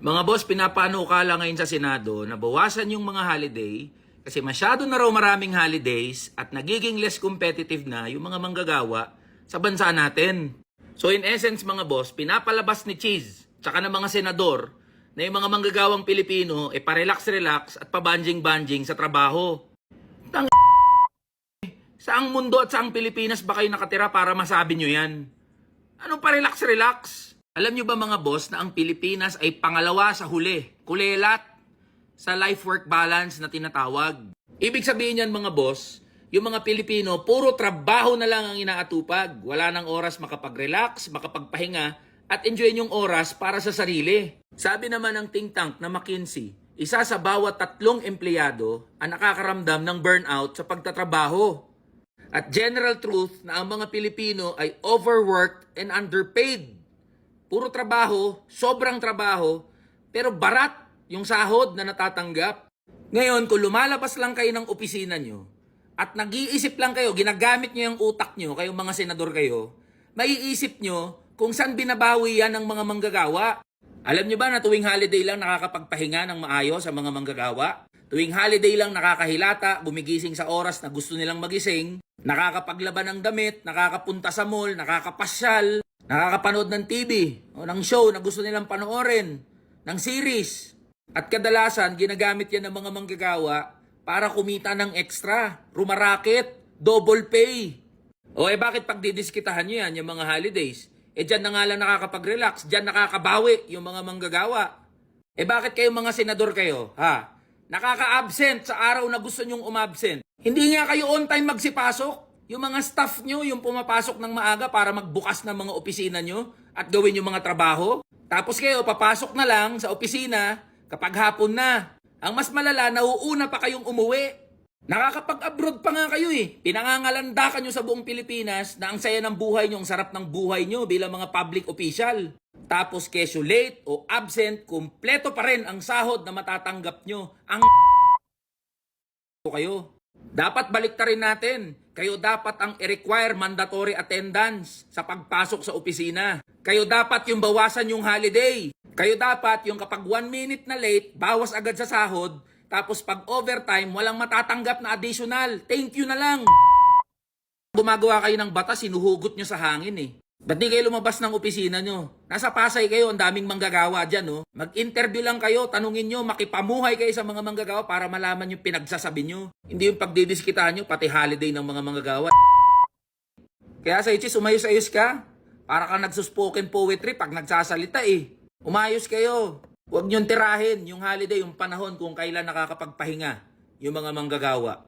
Mga boss, pinapanukala ngayon sa Senado na bawasan yung mga holiday kasi masyado na raw maraming holidays at nagiging less competitive na yung mga manggagawa sa bansa natin. So in essence mga boss, pinapalabas ni Cheese tsaka ng mga senador na yung mga manggagawang Pilipino pa-relax-relax at pa-banjing-banjing sa trabaho. Saang mundo at saang Pilipinas ba kayo nakatira para masabi nyo yan? Anong pa-relax-relax? Alam nyo ba mga boss na ang Pilipinas ay pangalawa sa huli, kulelat, sa life-work balance na tinatawag? Ibig sabihin yan mga boss, yung mga Pilipino, puro trabaho na lang ang inaatupag. Wala nang oras makapag-relax, makapagpahinga, at enjoy yung oras para sa sarili. Sabi naman ng think tank na McKinsey, isa sa bawat 3 empleyado ang nakakaramdam ng burnout sa pagtatrabaho. At general truth na ang mga Pilipino ay overworked and underpaid. Puro trabaho, sobrang trabaho, pero barat yung sahod na natatanggap. Ngayon, kung lumalabas lang kayo ng opisina nyo at nag-iisip lang kayo, ginagamit nyo yung utak nyo, kayong mga senador kayo, maiisip nyo kung saan binabawi yan ng mga manggagawa. Alam nyo ba na tuwing holiday lang nakakapagpahinga ng maayos sa mga manggagawa? Tuwing holiday lang nakakahilata, gumigising sa oras na gusto nilang magising, nakakapaglaban ng damit, nakakapunta sa mall, nakakapasyal, nakakapanood ng TV o ng show na gusto nilang panoorin, ng series. At kadalasan, ginagamit yan ng mga manggagawa para kumita ng extra, rumaraket, double pay. O bakit pagdidiskitahan nyo yan, yung mga holidays? Dyan na nga lang nakakapag-relax, dyan nakakabawi yung mga manggagawa. Bakit kayo mga senador kayo, ha? Nakaka-absent sa araw na gusto nyong umabsent. Hindi nga kayo on time magsipasok. Yung mga staff nyo, yung pumapasok ng maaga para magbukas ng mga opisina nyo at gawin yung mga trabaho. Tapos kayo, papasok na lang sa opisina kapag hapon na. Ang mas malala, nauuna pa kayong umuwi. Nakakapag-abroad pa nga kayo eh. Pinangangalandakan nyo sa buong Pilipinas na ang saya ng buhay nyo, ang sarap ng buhay nyo bilang mga public official. Tapos kesyo late o absent, kumpleto pa rin ang sahod na matatanggap nyo. Ang kayo. Dapat baliktarin natin. Kayo dapat ang i-require mandatory attendance sa pagpasok sa opisina. Kayo dapat yung bawasan yung holiday. Kayo dapat yung kapag 1 minute na late, bawas agad sa sahod. Tapos pag overtime, walang matatanggap na additional. Thank you na lang. Gumagawa kayo ng batas, sinuhugot nyo sa hangin eh. Ba't di kayo lumabas ng opisina nyo? Nasa Pasay kayo, ang daming manggagawa dyan, no? Mag-interview lang kayo, tanungin nyo, makipamuhay kayo sa mga manggagawa para malaman yung pinagsasabi nyo. Hindi yung pagdidiskitahan nyo, pati holiday ng mga manggagawa. Kaya sa Ichis, umayos-ayos ka. Para ka nagsuspoken poetry pag nagsasalita eh. Umayos kayo. Huwag nyong tirahin yung holiday, yung panahon kung kailan nakakapagpahinga yung mga manggagawa.